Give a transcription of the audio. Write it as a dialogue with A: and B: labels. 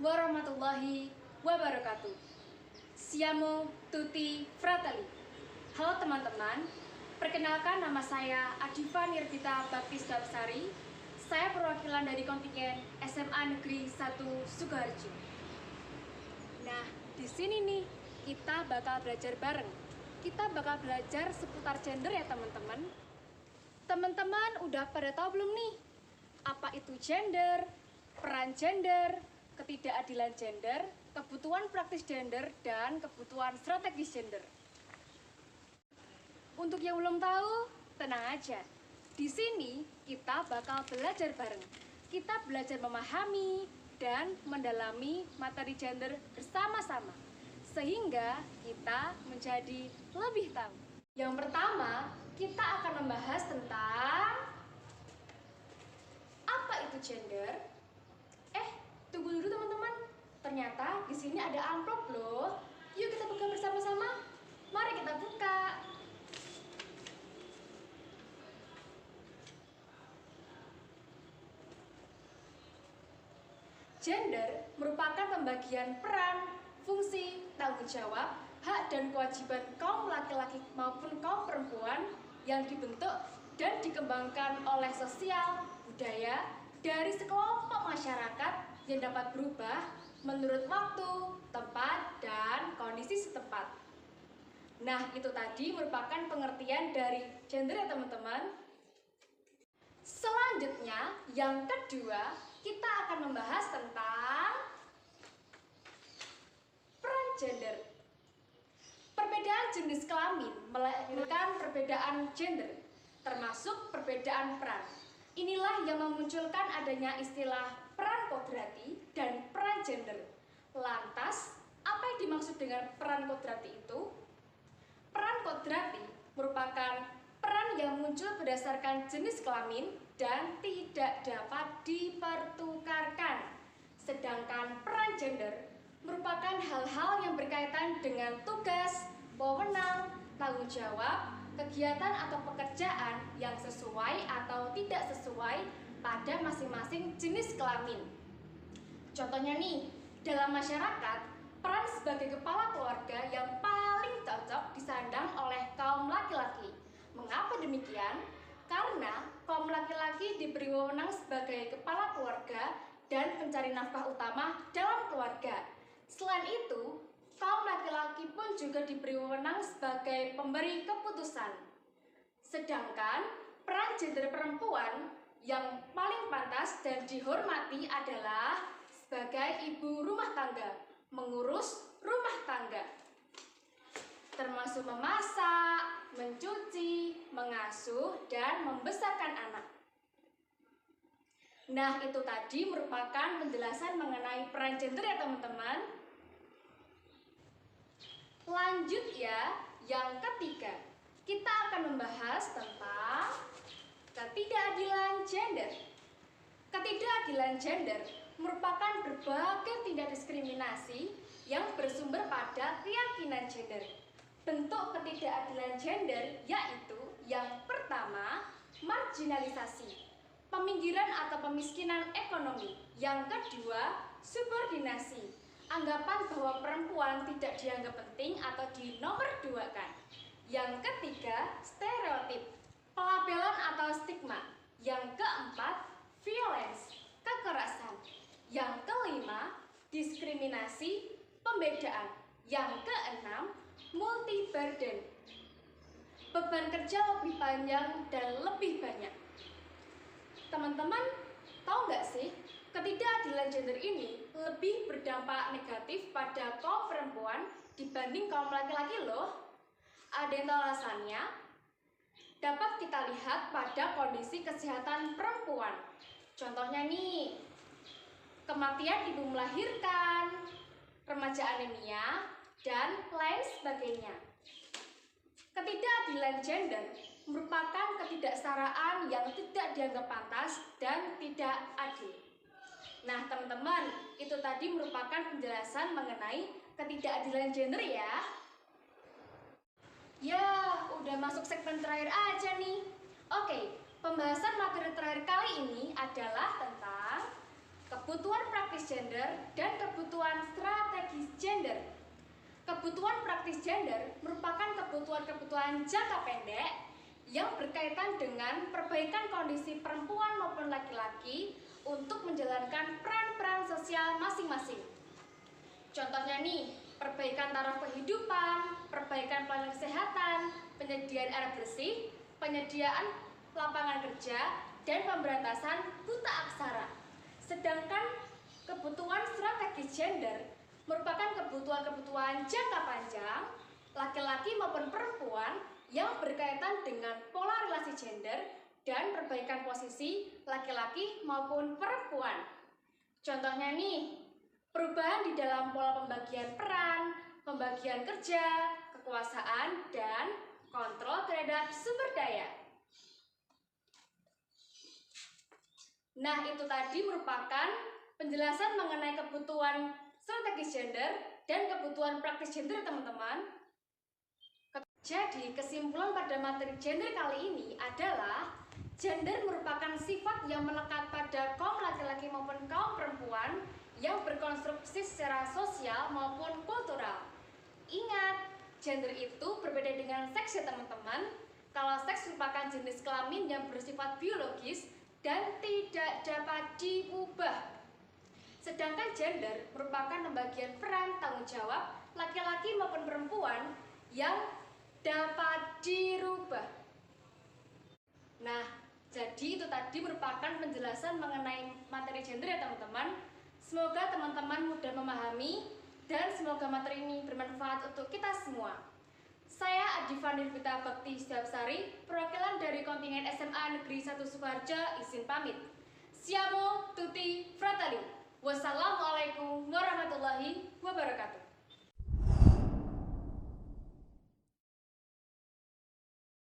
A: warahmatullahi wabarakatuh. Siamo tutti fratelli. Halo teman-teman, perkenalkan nama saya Adifa Nirdita Baptista Besari. Saya perwakilan dari kontingen SMA Negeri 1 Sukoharjo. Nah, di sini nih kita bakal belajar bareng. Kita bakal belajar seputar gender ya teman-teman. Teman-teman udah pada tahu belum nih? Apa itu gender, peran gender, ketidakadilan gender, kebutuhan praktis gender, dan kebutuhan strategis gender. Untuk yang belum tahu, tenang aja. Di sini kita bakal belajar bareng. Kita belajar memahami dan mendalami materi gender bersama-sama. Sehingga kita menjadi lebih tahu. Yang pertama, kita akan membahas tentang apa itu gender. Tunggu dulu teman-teman. Ternyata di sini ada amplop loh. Yuk kita buka bersama-sama. Mari kita buka. Gender merupakan pembagian peran, fungsi, tanggung jawab, hak dan kewajiban kaum laki-laki maupun kaum perempuan yang dibentuk dan dikembangkan oleh sosial, budaya, dari sekelompok masyarakat yang dapat berubah menurut waktu, tempat, dan kondisi setempat. Nah, itu tadi merupakan pengertian dari gender ya teman-teman. Selanjutnya, yang kedua, kita akan membahas tentang peran gender. Perbedaan jenis kelamin melahirkan perbedaan gender, termasuk perbedaan peran. Inilah yang memunculkan adanya istilah peran kodrati dan peran gender. Lantas, apa yang dimaksud dengan peran kodrati itu? Peran kodrati merupakan peran yang muncul berdasarkan jenis kelamin dan tidak dapat dipertukarkan. Sedangkan peran gender merupakan hal-hal yang berkaitan dengan tugas, wewenang, tanggung jawab, kegiatan atau pekerjaan yang sesuai atau tidak sesuai pada masing-masing jenis kelamin. Contohnya nih, dalam masyarakat, peran sebagai kepala keluarga yang paling cocok disandang oleh kaum laki-laki. Mengapa demikian? Karena kaum laki-laki diberi wewenang sebagai kepala keluarga dan pencari nafkah utama dalam keluarga. Selain itu, kaum laki-laki pun juga diberi wewenang sebagai pemberi keputusan. Sedangkan peran gender perempuan yang paling pantas dan dihormati adalah sebagai ibu rumah tangga, mengurus rumah tangga, termasuk memasak, mencuci, mengasuh, dan membesarkan anak. Nah, itu tadi merupakan penjelasan mengenai peran gender ya teman-teman. Lanjut ya, yang ketiga, kita akan membahas tentang ketidakadilan gender. Ketidakadilan gender merupakan berbagai tindak diskriminasi yang bersumber pada keyakinan gender. Bentuk ketidakadilan gender yaitu yang pertama, marginalisasi, peminggiran atau pemiskinan ekonomi. Yang kedua, subordinasi, anggapan bahwa perempuan tidak dianggap penting atau dinomorduakan. Yang ketiga, stereotip, pelabelan atau stigma. Yang keempat, violence, kekerasan. Yang kelima, diskriminasi, pembedaan. Yang keenam, multi burden, beban kerja lebih panjang dan lebih banyak. Teman-teman, tahu nggak sih, ketidakadilan gender ini lebih berdampak negatif pada kaum perempuan dibanding kaum laki-laki loh. Ada yang tahu alasannya? Dapat kita lihat pada kondisi kesehatan perempuan. Contohnya nih, kematian ibu melahirkan, remaja anemia, dan lain sebagainya. Ketidakadilan gender merupakan ketidaksetaraan yang tidak dianggap pantas dan tidak adil. Nah teman-teman, itu tadi merupakan penjelasan mengenai ketidakadilan gender ya. Ya, udah masuk segmen terakhir aja nih. Oke, pembahasan materi terakhir kali ini adalah tentang kebutuhan praktis gender, dan kebutuhan strategis gender. Kebutuhan praktis gender merupakan kebutuhan-kebutuhan jangka pendek yang berkaitan dengan perbaikan kondisi perempuan maupun laki-laki untuk menjalankan peran-peran sosial masing-masing. Contohnya nih, perbaikan taraf kehidupan, perbaikan pelayanan kesehatan, penyediaan air bersih, penyediaan lapangan kerja, dan pemberantasan buta aksara. Sedangkan kebutuhan strategis gender merupakan kebutuhan-kebutuhan jangka panjang laki-laki maupun perempuan yang berkaitan dengan pola relasi gender dan perbaikan posisi laki-laki maupun perempuan. Contohnya nih, perubahan di dalam pola pembagian peran, pembagian kerja, kekuasaan, dan kontrol terhadap sumber daya. Nah, itu tadi merupakan penjelasan mengenai kebutuhan strategis gender dan kebutuhan praktis gender, teman-teman. Jadi, kesimpulan pada materi gender kali ini adalah gender merupakan sifat yang melekat pada kaum laki-laki maupun kaum perempuan yang berkonstruksi secara sosial maupun kultural. Ingat, gender itu berbeda dengan seks ya teman-teman. Kalau seks merupakan jenis kelamin yang bersifat biologis dan tidak dapat diubah. Sedangkan gender merupakan pembagian peran tanggung jawab laki-laki maupun perempuan yang dapat dirubah. Nah, jadi itu tadi merupakan penjelasan mengenai materi gender ya teman-teman. Semoga teman-teman mudah memahami dan semoga materi ini bermanfaat untuk kita semua. Saya Adifa Nirvita Bakti Setiabsari, perwakilan dari kontingen SMA Negeri 1 Sukoharjo, izin pamit. Siamo tutti fratelli. Wassalamualaikum warahmatullahi wabarakatuh.